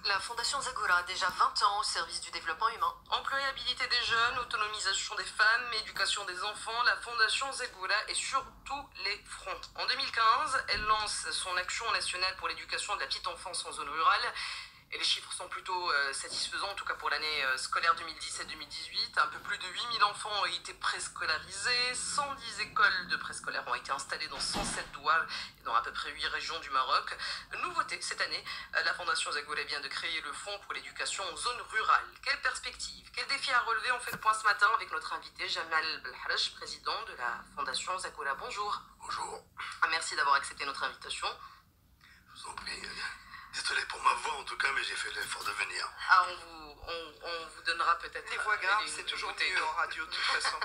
La Fondation Zagora a déjà 20 ans au service du développement humain. Employabilité des jeunes, autonomisation des femmes, éducation des enfants, la Fondation Zagora est sur tous les fronts. En 2015, elle lance son action nationale pour l'éducation de la petite enfance en zone rurale. Et les chiffres sont plutôt satisfaisants, en tout cas pour l'année scolaire 2017-2018. Un peu plus de 8000 enfants ont été préscolarisés. 110 écoles de préscolaires ont été installées dans 107 douars et dans à peu près 8 régions du Maroc. Nouveauté, cette année, la Fondation Zagora vient de créer le Fonds pour l'éducation en zone rurale. Quelle perspective, quel défi à relever? On fait le point ce matin avec notre invité Jamal Belharaj, président de la Fondation Zagora. Bonjour. Bonjour. Merci d'avoir accepté notre invitation. Je vous en prie. Désolé pour ma voix en tout cas, mais j'ai fait l'effort de venir. Ah, on vous donnera peut-être... Les voix graves, c'est toujours mieux en radio de toute façon.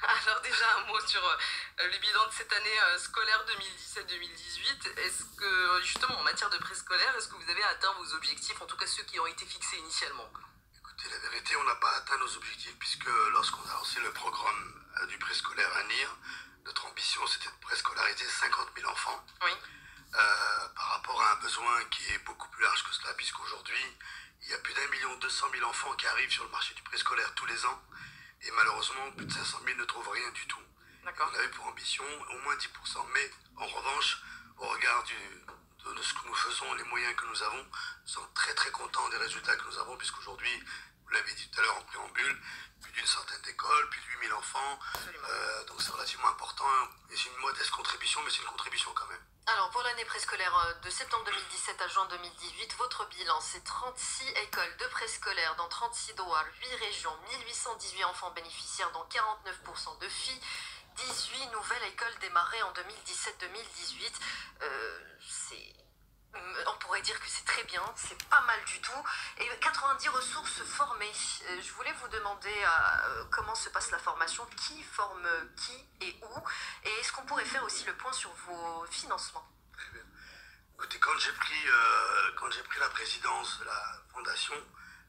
Alors déjà un mot sur le bilan de cette année scolaire 2017-2018. Est-ce que justement en matière de préscolaire, est-ce que vous avez atteint vos objectifs, en tout cas ceux qui ont été fixés initialement? Écoutez, la vérité, on n'a pas atteint nos objectifs puisque lorsqu'on a lancé le programme du préscolaire à NIR, notre ambition c'était de préscolariser 50 000 enfants. Oui. Par rapport à un besoin qui est beaucoup plus large que cela, puisqu'aujourd'hui, il y a plus d'1,2 million enfants qui arrivent sur le marché du préscolaire tous les ans, et malheureusement, plus de 500 000 ne trouvent rien du tout. D'accord. On avait pour ambition au moins 10%, mais en revanche, au regard de ce que nous faisons, les moyens que nous avons, nous sommes très très contents des résultats que nous avons, puisqu'aujourd'hui, vous l'avez dit tout à l'heure en préambule, plus d'une centaine d'écoles, plus de 8000 enfants, donc c'est relativement important, et c'est une modeste contribution, mais c'est une contribution quand même. Alors, pour l'année préscolaire de septembre 2017 à juin 2018, votre bilan, c'est 36 écoles de préscolaire dans 36 douars, 8 régions, 1818 enfants bénéficiaires, dont 49% de filles, 18 nouvelles écoles démarrées en 2017-2018. On pourrait dire que c'est très bien, c'est pas mal du tout. Et 90 ressources formées. Je voulais vous demander comment se passe la formation, qui forme qui et où. Et est-ce qu'on pourrait faire aussi le point sur vos financements? Très bien. Écoutez, quand j'ai pris la présidence de la fondation,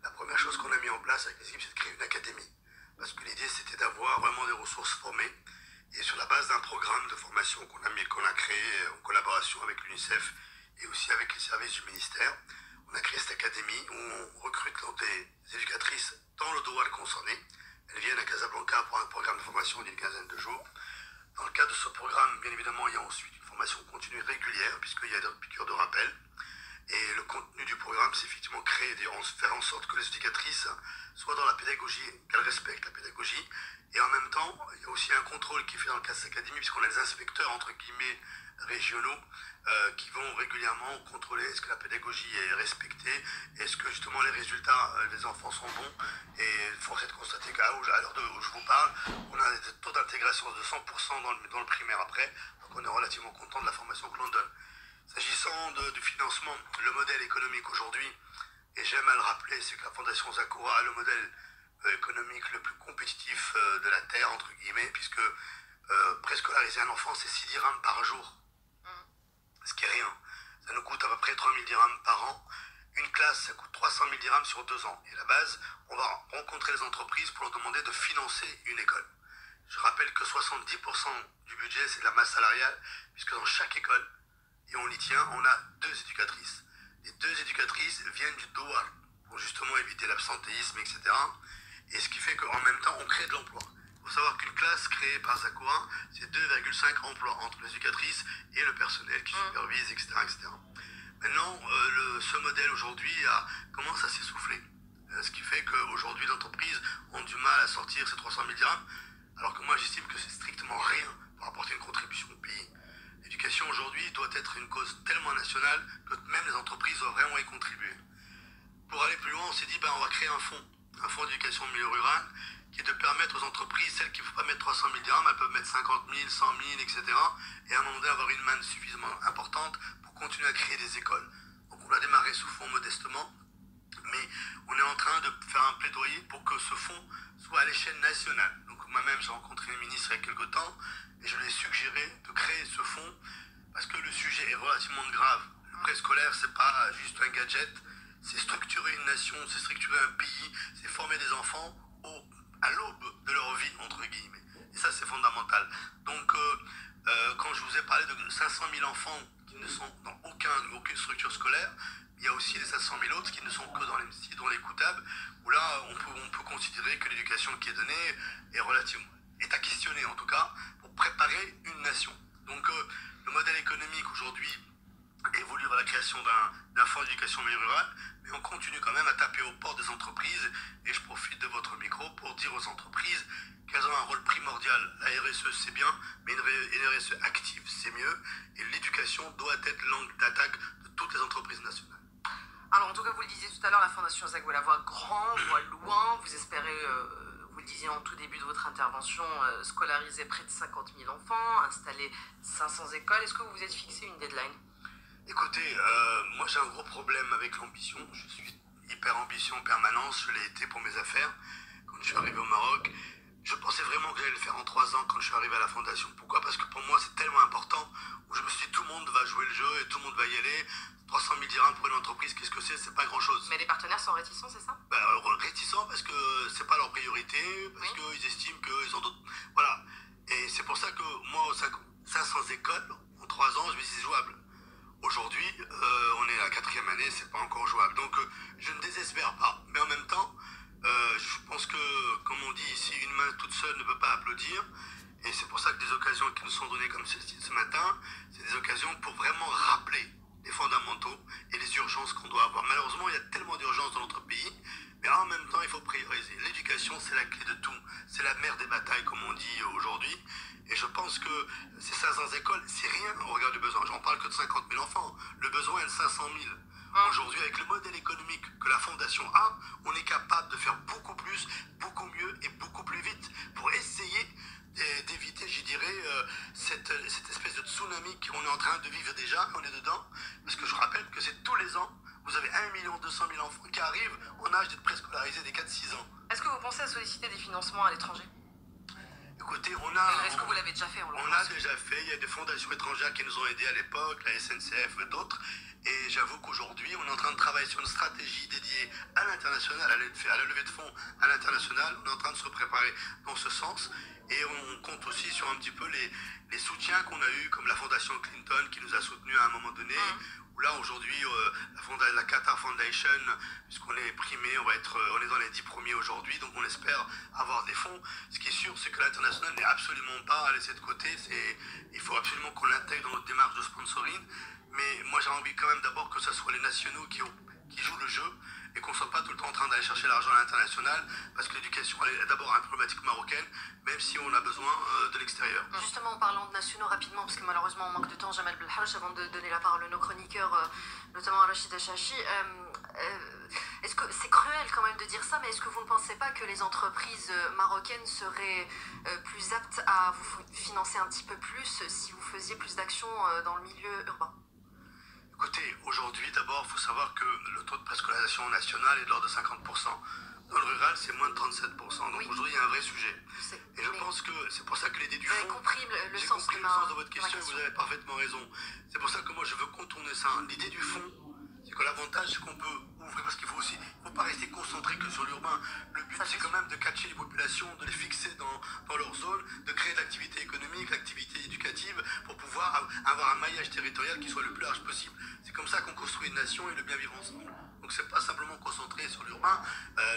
la première chose qu'on a mis en place avec les équipes, c'est de créer une académie. Parce que l'idée, c'était d'avoir vraiment des ressources formées. Et sur la base d'un programme de formation qu'on a créé en collaboration avec l'UNICEF et aussi avec les services du ministère, on a créé cette académie où on recrute des éducatrices dans le douar concerné. Elles viennent à Casablanca pour un programme de formation d'une quinzaine de jours. Dans le cadre de ce programme, bien évidemment, il y a ensuite une formation continue régulière, puisqu'il y a des piqûres de rappel. Et le contenu du programme, c'est effectivement faire en sorte que les éducatrices soient dans la pédagogie, qu'elles respectent la pédagogie. Et en même temps, il y a aussi un contrôle qui est fait dans le cadre de cette académie, puisqu'on a des inspecteurs, entre guillemets, régionaux, qui vont régulièrement contrôler est-ce que la pédagogie est respectée, est-ce que justement les résultats des enfants sont bons. Et force est de constater qu'à l'heure où je vous parle, on a des taux d'intégration de 100% dans le primaire après, donc on est relativement content de la formation que l'on donne. S'agissant du financement, le modèle économique aujourd'hui, et j'aime à le rappeler, c'est que la Fondation Zagora a le modèle économique le plus compétitif de la Terre, entre guillemets, puisque préscolariser un enfant, c'est 6 dirhams par jour. Ce qui est rien. Ça nous coûte à peu près 3000 dirhams par an. Une classe, ça coûte 300 000 dirhams sur 2 ans. Et à la base, on va rencontrer les entreprises pour leur demander de financer une école. Je rappelle que 70% du budget, c'est de la masse salariale, puisque dans chaque école, et on y tient, on a 2 éducatrices. Les 2 éducatrices viennent du douar pour justement éviter l'absentéisme, etc. Et ce qui fait qu'en même temps, on crée de l'emploi. Il faut savoir qu'une classe créée par Zagora, c'est 2,5 emplois entre les éducatrices et le personnel qui supervise, etc. etc. Maintenant, ce modèle aujourd'hui commence à s'essouffler. Ce qui fait qu'aujourd'hui, les entreprises ont du mal à sortir ces 300 000 dirhams, alors que moi, j'estime que c'est strictement rien pour apporter une contribution au pays. L'éducation aujourd'hui doit être une cause tellement nationale que même les entreprises doivent vraiment y contribuer. Pour aller plus loin, on s'est dit, on va créer un fonds d'éducation au milieu rural, qui est de permettre aux entreprises, celles qui ne peuvent pas mettre 300 000 dirhams, elles peuvent mettre 50 000, 100 000, etc. Et à un moment donné, avoir une manne suffisamment importante pour continuer à créer des écoles. Donc on a démarré sous fonds modestement, mais on est en train de faire un plaidoyer pour que ce fonds soit à l'échelle nationale. Donc moi-même, j'ai rencontré le ministre il y a quelque temps, et je lui ai suggéré de créer ce fonds, parce que le sujet est relativement grave. Le préscolaire, c'est pas juste un gadget, c'est structurer une nation, c'est structurer un pays, c'est former des enfants à l'aube de leur vie, entre guillemets. Et ça, c'est fondamental. Donc, quand je vous ai parlé de 500 000 enfants qui qui ne sont dans aucune structure scolaire. Il y a aussi les 700 000 autres qui ne sont que dans les Koutables, où là, on peut considérer que l'éducation qui est donnée est à questionner en tout cas, pour préparer une nation. Donc le modèle économique aujourd'hui évolue vers la création d'un fonds d'éducation en milieu rural, mais on continue quand même à taper aux portes des entreprises, et je profite de votre micro pour dire aux entreprises qu'elles ont un rôle primordial. La RSE c'est bien, mais une RSE active c'est mieux, et l'éducation doit être l'angle d'attaque de toutes les entreprises nationales. Alors en tout cas, vous le disiez tout à l'heure, la Fondation Zagouela voit grand, voit loin, vous espérez... Vous le disiez en tout début de votre intervention, scolariser près de 50 000 enfants, installer 500 écoles. Est-ce que vous vous êtes fixé une deadline? Écoutez, moi j'ai un gros problème avec l'ambition. Je suis hyper ambitieux en permanence, je l'ai été pour mes affaires. Quand je suis arrivé au Maroc, je pensais vraiment que j'allais le faire en 3 ans quand je suis arrivé à la Fondation. Pourquoi? Parce que pour moi c'est tellement important, où je me suis dit tout le monde va jouer le jeu et tout le monde va y aller. 300 000 dirhams pour une entreprise, qu'est-ce que c'est pas grand chose. Mais les partenaires sont réticents, c'est ça? Réticents parce que c'est pas leur priorité, parce qu'ils estiment qu'ils ont d'autres... Voilà. Et c'est pour ça que moi, 500 écoles en 3 ans, je me dis c'est jouable. Aujourd'hui, on est à la 4e année, c'est pas encore jouable. Donc je ne désespère pas, mais en même temps, je pense que, comme on dit ici, une main toute seule ne peut pas applaudir. Et c'est pour ça que des occasions qui nous sont données comme celle-ci ce matin, c'est des occasions pour vraiment rappeler les fondamentaux et les urgences qu'on doit avoir. Malheureusement, il y a tellement d'urgences dans notre pays, mais en même temps, il faut prioriser. L'éducation, c'est la clé de tout. C'est la mère des batailles, comme on dit aujourd'hui. Et je pense que ces 500 écoles, c'est rien au regard du besoin. J'en parle que de 50 000 enfants. Le besoin est de 500 000. Aujourd'hui, avec le modèle économique que la Fondation a, on est capable de faire beaucoup plus, beaucoup mieux et beaucoup plus vite pour essayer d'éviter, je dirais, cette espèce de tsunami qu'on est en train de vivre déjà, on est dedans, parce que je rappelle que c'est tous les ans, vous avez 1 200 000 enfants qui arrivent en âge d'être préscolarisés des 4-6 ans. Est-ce que vous pensez à solliciter des financements à l'étranger? Écoutez, est-ce que vous l'avez déjà fait? On l'a déjà fait, il y a des fondations étrangères qui nous ont aidés à l'époque, la SNCF et d'autres, et j'avoue qu'aujourd'hui, on est en train de travailler sur une stratégie dédiée à l'international, à la levée de fonds à l'international, on est en train de se préparer dans ce sens, et on compte aussi sur un petit peu les soutiens qu'on a eus, comme la Fondation Clinton qui nous a soutenus à un moment donné, où là aujourd'hui, la Qatar Foundation, puisqu'on est primé, on est dans les 10 premiers aujourd'hui, donc on espère avoir des fonds. Ce qui est sûr, c'est que l'international n'est absolument pas à laisser de côté, il faut absolument qu'on l'intègre dans notre démarche de sponsoring, mais moi j'ai envie quand même d'abord que ce soit les nationaux qui jouent le jeu, et qu'on ne soit pas tout le temps en train d'aller chercher l'argent à l'international, parce que l'éducation est d'abord une problématique marocaine, même si on a besoin de l'extérieur. Justement, en parlant de nationaux rapidement, parce que malheureusement on manque de temps, Jamal Belharch, avant de donner la parole à nos chroniqueurs, notamment à Rachida Chachi, est-ce que c'est cruel quand même de dire ça, mais est-ce que vous ne pensez pas que les entreprises marocaines seraient plus aptes à vous financer un petit peu plus si vous faisiez plus d'actions dans le milieu urbain? Écoutez, aujourd'hui, d'abord, il faut savoir que le taux de préscolarisation national est de l'ordre de 50%. Dans le rural, c'est moins de 37%. Donc aujourd'hui, il y a un vrai sujet. Et je pense que c'est pour ça que l'idée du fonds... Vous avez compris le J'ai sens compris le sens de votre question et vous avez parfaitement raison. C'est pour ça que moi, je veux contourner ça. L'idée du fonds, c'est que l'avantage, c'est qu'on peut ouvrir, parce qu'il faut aussi... Il ne faut pas rester concentré que sur l'urbain. Le but, c'est quand même de catcher les populations, de les fixer dans leur zone, de créer de l'activité économique, l'activité éducative, pour pouvoir avoir un maillage territorial qui soit le plus large possible. C'est comme ça qu'on construit une nation et le bien vivre ensemble. Donc c'est pas simplement concentré sur l'urbain.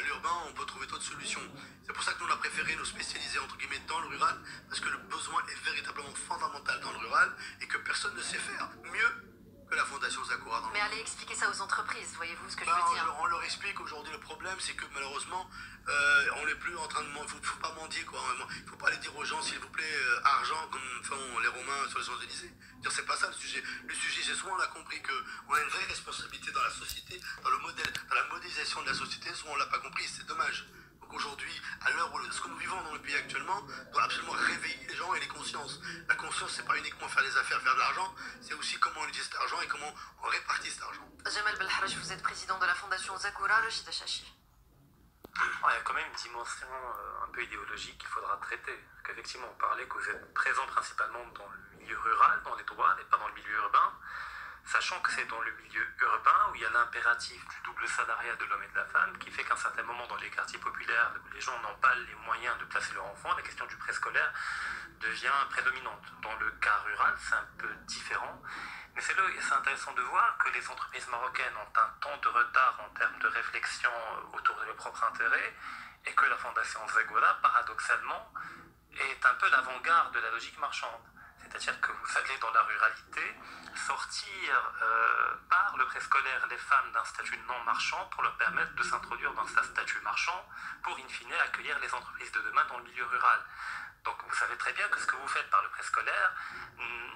L'urbain, on peut trouver d'autres solutions. C'est pour ça que nous, on a préféré nous spécialiser entre guillemets dans le rural, parce que le besoin est véritablement fondamental dans le rural et que personne ne sait faire mieux que la Fondation Zagora. Mais allez expliquer ça aux entreprises, voyez-vous ce que je veux dire? On leur explique aujourd'hui le problème, c'est que malheureusement, on n'est plus en train de... Il faut pas mendier, quoi. Il ne faut pas aller dire aux gens, s'il vous plaît, argent, comme font les Romains sur les Champs-Élysées. C'est pas ça le sujet. Le sujet, c'est soit on a compris qu'on a une vraie responsabilité dans la société, dans le modèle, dans la modélisation de la société, soit on l'a pas compris, c'est dommage. Donc aujourd'hui, à l'heure où ce que nous vivons dans le pays actuellement, doit absolument réveiller les gens et les consciences. La conscience, c'est pas uniquement faire des affaires, faire de l'argent, c'est aussi comment on utilise cet argent et comment on répartit cet argent. Jamal Belharch, vous êtes président de la Fondation Zagora, Rachida Chachi. Il y a quand même une dimension un peu idéologique qu'il faudra traiter. Parce qu'effectivement, on parlait que vous êtes présent principalement dans le milieu rural, dans les douanes, et pas dans le milieu urbain. sachant que c'est dans le milieu urbain où il y a l'impératif du double salariat de l'homme et de la femme qui fait qu'à un certain moment dans les quartiers populaires, les gens n'ont pas les moyens de placer leur enfant, la question du préscolaire devient prédominante. Dans le cas rural, c'est un peu différent, mais c'est intéressant de voir que les entreprises marocaines ont un temps de retard en termes de réflexion autour de leurs propres intérêts et que la Fondation Zegora, paradoxalement, est un peu l'avant-garde de la logique marchande. C'est-à-dire que vous allez dans la ruralité sortir par le préscolaire les femmes d'un statut non marchand pour leur permettre de s'introduire dans ce statut marchand pour in fine accueillir les entreprises de demain dans le milieu rural. Donc vous savez très bien que ce que vous faites par le préscolaire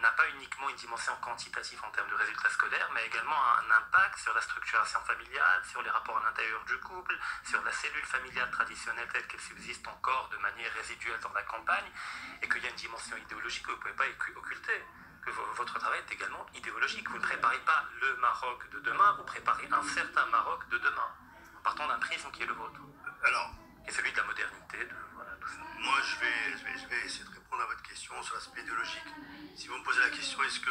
n'a pas uniquement une dimension quantitative en termes de résultats scolaires, mais également un impact sur la structuration familiale, sur les rapports à l'intérieur du couple, sur la cellule familiale traditionnelle telle qu'elle subsiste encore de manière résiduelle dans la campagne, et qu'il y a une dimension idéologique que vous ne pouvez pas occulter. Que votre travail est également idéologique. Vous ne préparez pas le Maroc de demain, vous préparez un certain Maroc de demain, en partant d'un prisme qui est le vôtre. Alors, et celui de la modernité, voilà, tout ça. Moi, je vais essayer de répondre à votre question sur l'aspect idéologique. Si vous me posez la question, est-ce que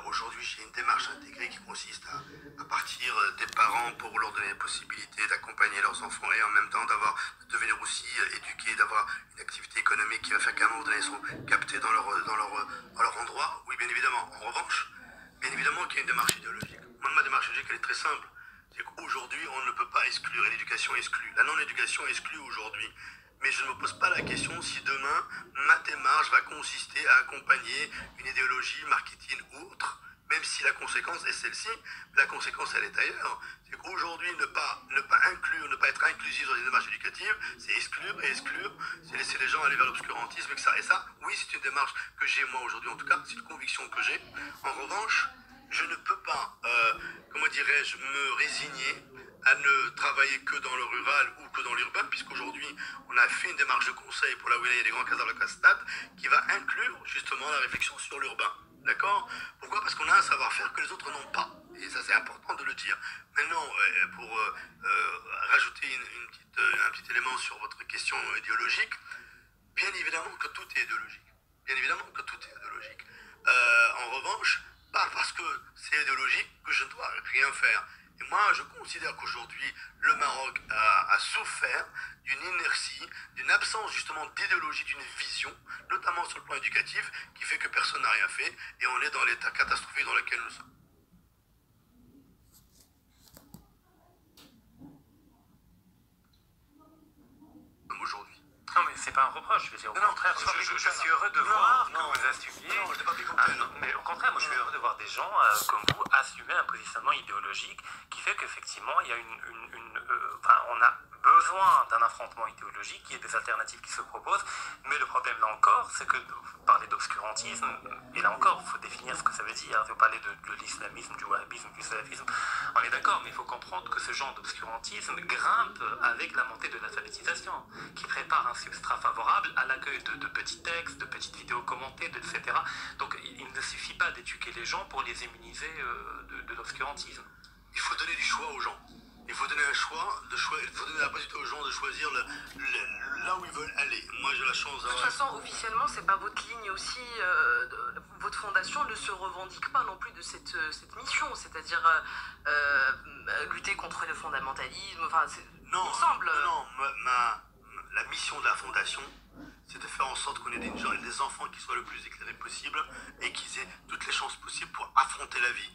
aujourd'hui j'ai une démarche intégrée qui consiste à partir des parents pour leur donner la possibilité d'accompagner leurs enfants et en même temps de devenir aussi éduqués, d'avoir une activité économique qui va faire qu'à un moment donné ils sont captés dans leur endroit? Oui, bien évidemment. En revanche, bien évidemment qu'il y a une démarche idéologique. Moi, ma démarche idéologique, elle est très simple. C'est qu'aujourd'hui, on ne peut pas exclure, et l'éducation exclue. La non-éducation exclue aujourd'hui. Mais je ne me pose pas la question si demain, ma démarche va consister à accompagner une idéologie, marketing ou autre, même si la conséquence est celle-ci, la conséquence elle est ailleurs. C'est qu'aujourd'hui, ne pas inclure, ne pas être inclusif dans une démarche éducative, c'est exclure et exclure, c'est laisser les gens aller vers l'obscurantisme et ça, oui, c'est une démarche que j'ai moi aujourd'hui, en tout cas, c'est une conviction que j'ai. En revanche, je ne peux pas, me résigner à ne travailler que dans le rural ou que dans l'urbain, puisqu'aujourd'hui, on a fait une démarche de conseil pour la wilaya des Grands Casablanca Stade qui va inclure justement la réflexion sur l'urbain. D'accord? Pourquoi? Parce qu'on a un savoir-faire que les autres n'ont pas. Et ça, c'est important de le dire. Maintenant, pour rajouter un petit élément sur votre question idéologique, bien évidemment que tout est idéologique. Bien évidemment que tout est idéologique. En revanche, pas parce que c'est idéologique que je ne dois rien faire. Et moi, je considère qu'aujourd'hui, le Maroc a souffert d'une inertie, d'une absence justement d'idéologie, d'une vision, notamment sur le plan éducatif, qui fait que personne n'a rien fait et on est dans l'état catastrophique dans lequel nous sommes. Aujourd'hui. Non, mais c'est pas un reproche, je veux dire, au contraire, je suis heureux de voir que vous assumiez. Non, je n'ai pas compris. Mais au contraire, moi je suis heureux de voir des gens comme vous assumer un positionnement idéologique qui fait qu'effectivement, il y a on a besoin d'un affrontement idéologique, il y a des alternatives qui se proposent, mais le problème là encore, c'est que vous parlez d'obscurantisme, et là encore, il faut définir ce que ça veut dire. Vous parlez de l'islamisme, du wahhabisme, du salafisme, on est d'accord, mais il faut comprendre que ce genre d'obscurantisme grimpe avec la montée de l'alphabétisation, qui prépare un substrat favorable à l'accueil de petits textes, de petites vidéos commentées, etc. Donc il ne suffit pas d'éduquer les gens pour les immuniser de l'obscurantisme. Il faut donner du choix aux gens. Il faut donner il faut donner la possibilité aux gens de choisir là où ils veulent aller. Moi, j'ai la chance d'avoir... De toute façon, officiellement, c'est pas votre ligne aussi. Votre fondation ne se revendique pas non plus de cette mission, c'est-à-dire lutter contre le fondamentalisme. Enfin, non, la mission de la fondation, c'est de faire en sorte qu'on ait des enfants qui soient le plus éclairés possible et qu'ils aient toutes les chances possibles pour affronter la vie.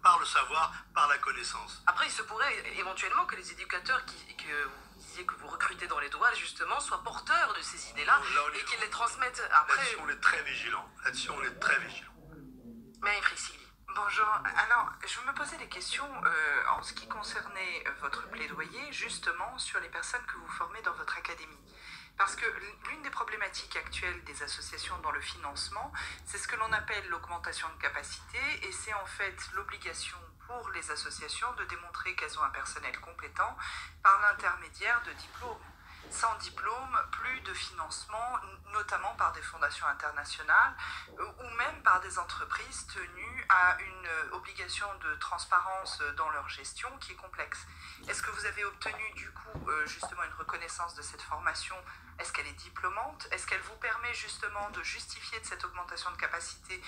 Par le savoir, par la connaissance. Après, il se pourrait éventuellement que les éducateurs que vous disiez que vous recrutez dans les douanes, justement, soient porteurs de ces idées-là et qu'ils les transmettent après. Là-dessus, on est très vigilant. Mais Frisigli. Bonjour. Alors, je me posais des questions en ce qui concernait votre plaidoyer, justement, sur les personnes que vous formez dans votre académie. Parce que l'une des problématiques actuelles des associations dans le financement, c'est ce que l'on appelle l'augmentation de capacité, et c'est en fait l'obligation pour les associations de démontrer qu'elles ont un personnel compétent par l'intermédiaire de diplômes. Sans diplôme, plus de financement, notamment par des fondations internationales ou même par des entreprises tenues tenus à une obligation de transparence dans leur gestion qui est complexe. Est-ce que vous avez obtenu du coup justement une reconnaissance de cette formation? Est-ce qu'elle est diplômante? Est-ce qu'elle vous permet justement de justifier de cette augmentation de capacité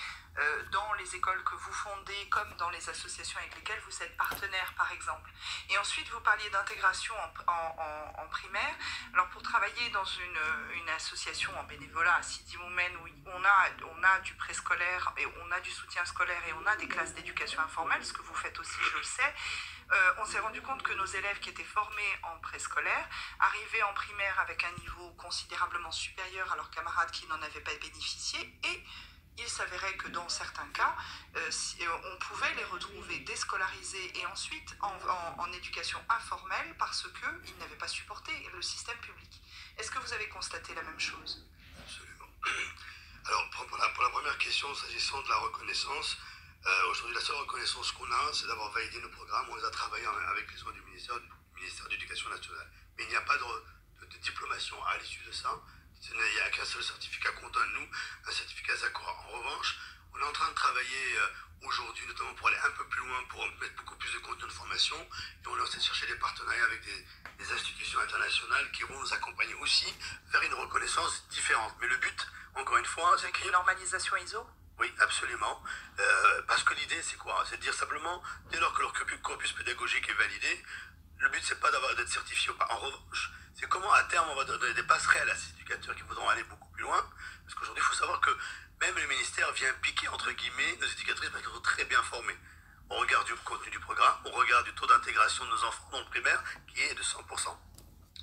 dans les écoles que vous fondez, comme dans les associations avec lesquelles vous êtes partenaire par exemple? Et ensuite, vous parliez d'intégration en primaire. Alors pour travailler dans une association en bénévolat à Sidi Moumen, où on a du préscolaire, et on a du soutien scolaire et on a des classes d'éducation informelle, ce que vous faites aussi, je le sais, on s'est rendu compte que nos élèves qui étaient formés en préscolaire arrivaient en primaire avec un niveau considérablement supérieur à leurs camarades qui n'en avaient pas bénéficié, et il s'avérait que dans certains cas, on pouvait les retrouver déscolarisés et ensuite en éducation informelle parce qu'ils n'avaient pas supporté le système public. Est-ce que vous avez constaté la même chose? Absolument. Alors, pour la première question, s'agissant de la reconnaissance, aujourd'hui, la seule reconnaissance qu'on a, c'est d'avoir validé nos programmes. On les a travaillés avec les soins du ministère de l'Éducation nationale. Mais il n'y a pas de diplomation à l'issue de ça. Il n'y a qu'un seul certificat qu'on donne, nous, un certificat Zakura. En revanche, on est en train de travailler aujourd'hui, notamment pour aller un peu plus loin, pour mettre beaucoup plus de contenu de formation. Et on est en train de chercher des partenariats avec des institutions internationales qui vont nous accompagner aussi vers une reconnaissance différente. Mais le but, encore une fois, c'est une normalisation ISO? Oui, absolument. Parce que l'idée, c'est quoi? C'est de dire simplement, dès lors que leur corpus pédagogique est validé, le but, c'est pas d'être certifié ou pas. En revanche, c'est comment, à terme, on va donner des passerelles à ces éducateurs qui voudront aller beaucoup plus loin. Parce qu'aujourd'hui, il faut savoir que même le ministère vient piquer, entre guillemets, nos éducatrices parce qu'elles sont très bien formées. On regarde du contenu du programme, on regarde du taux d'intégration de nos enfants dans le primaire, qui est de 100%.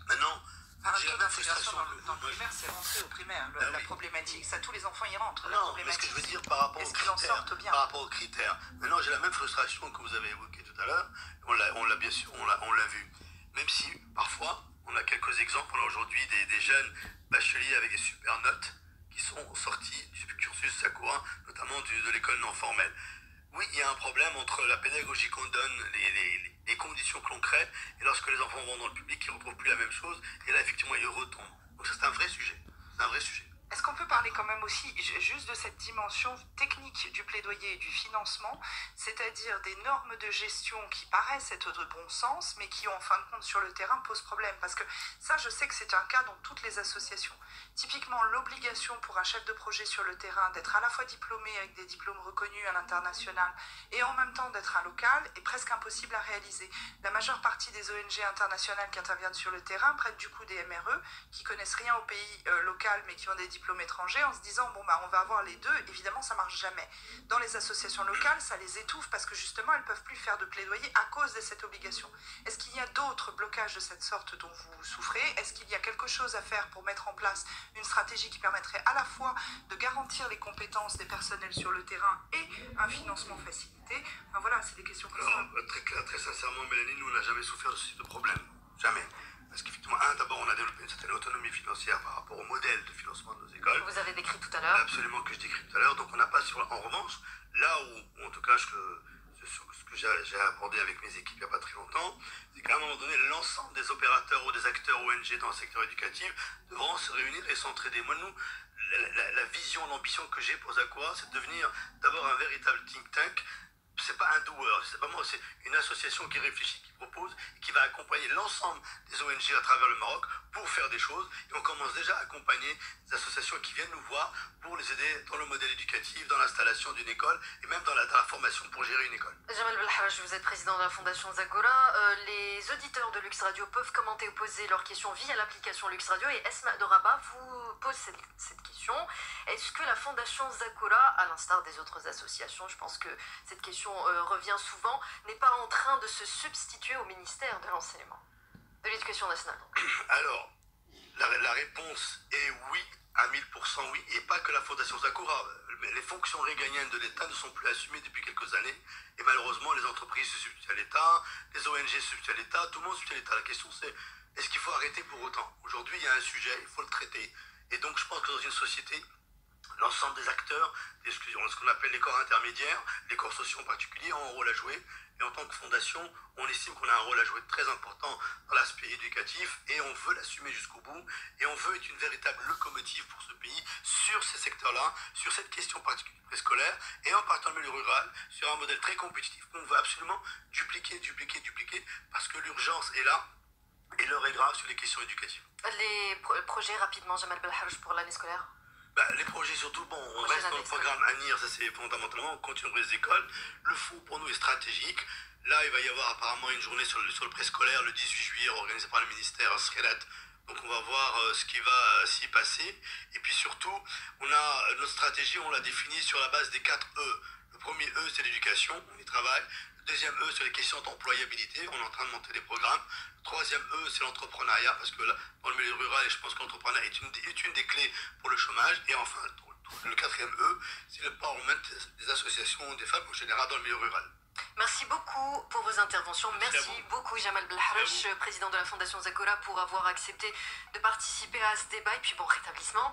Maintenant, le taux d'intégration dans le primaire, c'est rentrer au primaire, la problématique. Ça, tous les enfants y rentrent. Non, mais ce que je veux dire par rapport aux critères. Maintenant, j'ai la même frustration que vous avez évoquée tout à l'heure. On l'a bien sûr, on l'a vu. Même si, parfois, on a quelques exemples. On a aujourd'hui des jeunes bacheliers avec des super notes qui sont sortis du cursus Sakura, notamment de l'école non formelle. Oui, il y a un problème entre la pédagogie qu'on donne, les conditions que l'on crée, et lorsque les enfants vont dans le public, ils ne retrouvent plus la même chose, et là, effectivement, ils retombent. Donc ça, c'est un vrai sujet. C'est un vrai sujet. Est-ce qu'on peut parler quand même aussi juste de cette dimension technique du plaidoyer et du financement, c'est-à-dire des normes de gestion qui paraissent être de bon sens, mais qui, en fin de compte, sur le terrain, posent problème? Parce que ça, je sais que c'est un cas dans toutes les associations. Typiquement, l'obligation pour un chef de projet sur le terrain d'être à la fois diplômé avec des diplômes reconnus à l'international et en même temps d'être un local est presque impossible à réaliser. La majeure partie des ONG internationales qui interviennent sur le terrain prennent du coup des MRE qui connaissent rien au pays local mais qui ont des diplômes étrangers en se disant bon bah on va avoir les deux. Évidemment ça marche jamais. Dans les associations locales ça les étouffe parce que justement elles peuvent plus faire de plaidoyer à cause de cette obligation. Est-ce qu'il y a d'autres blocages de cette sorte dont vous souffrez? Est-ce qu'il y a quelque chose à faire pour mettre en place une stratégie qui permettrait à la fois de garantir les compétences des personnels sur le terrain et un financement facilité? Enfin voilà, c'est des questions comme ça. Très clair, très sincèrement, Mélanie, nous on n'a jamais souffert de ce type de problème. Jamais. Parce qu'effectivement, d'abord on a développé une certaine autonomie financière par rapport au modèle de financement de nos écoles. Vous avez décrit tout à l'heure. Absolument, que je décris tout à l'heure. Donc on n'a pas sur. En revanche, là où, en tout cas, ce que j'ai abordé avec mes équipes il n'y a pas très longtemps, c'est qu'à un moment donné, l'ensemble des opérateurs ou des acteurs ONG dans le secteur éducatif devront se réunir et s'entraider. Moi, nous, la vision, l'ambition que j'ai pour Zakura, c'est de devenir d'abord un véritable think tank. C'est pas un doer, c'est vraiment une association qui réfléchit, qui propose et qui va accompagner l'ensemble des ONG à travers le Maroc pour faire des choses. Et on commence déjà à accompagner des associations qui viennent nous voir pour les aider dans le modèle éducatif, dans l'installation d'une école et même dans la formation pour gérer une école. Jamal Belhaj, vous êtes président de la Fondation Zakura. Les auditeurs de Lux Radio peuvent commenter ou poser leurs questions via l'application Lux Radio et Esma de Rabat vous pose cette question. Est-ce que la Fondation Zakura, à l'instar des autres associations, je pense que cette question revient souvent, n'est pas en train de se substituer au ministère de l'Enseignement, de l'Éducation nationale? Alors, la réponse est oui, à 1000% oui, et pas que la Fondation Zakura. Les fonctions régaliennes de l'État ne sont plus assumées depuis quelques années, et malheureusement les entreprises se substituent à l'État, les ONG se substituent à l'État, tout le monde se substitue à l'État. La question c'est, est-ce qu'il faut arrêter pour autant? Aujourd'hui il y a un sujet, il faut le traiter. Et donc je pense que dans une société, l'ensemble des acteurs d'exclusion, ce qu'on appelle les corps intermédiaires, les corps sociaux en particulier, ont un rôle à jouer. Et en tant que fondation, on estime qu'on a un rôle à jouer très important dans l'aspect éducatif et on veut l'assumer jusqu'au bout. Et on veut être une véritable locomotive pour ce pays sur ces secteurs-là, sur cette question particulière préscolaire et en partant du milieu rural, sur un modèle très compétitif qu'on veut absolument dupliquer, parce que l'urgence est là et l'heure est grave sur les questions éducatives. Les projets rapidement, Jamal Belharouch, pour l'année scolaire? Les projets surtout, on reste dans le programme ANIR, ça c'est fondamentalement, on continue les écoles. Le fonds pour nous est stratégique. Là, il va y avoir apparemment une journée sur le préscolaire le 18 juillet organisée par le ministère à Srelat. Donc on va voir ce qui va s'y passer. Et puis surtout, notre stratégie, on l'a définie sur la base des 4 E. Le premier E, c'est l'éducation, on y travaille. Le deuxième E, c'est les questions d'employabilité, on est en train de monter des programmes. Le troisième E, c'est l'entrepreneuriat, parce que là, dans le milieu rural, je pense que l'entrepreneuriat est une des clés pour le chômage. Et enfin, le quatrième E, c'est le empowerment des associations des femmes en général dans le milieu rural. Merci beaucoup pour vos interventions. Merci beaucoup Jamal Belharouch, président de la Fondation Zagora, pour avoir accepté de participer à ce débat. Et puis bon rétablissement.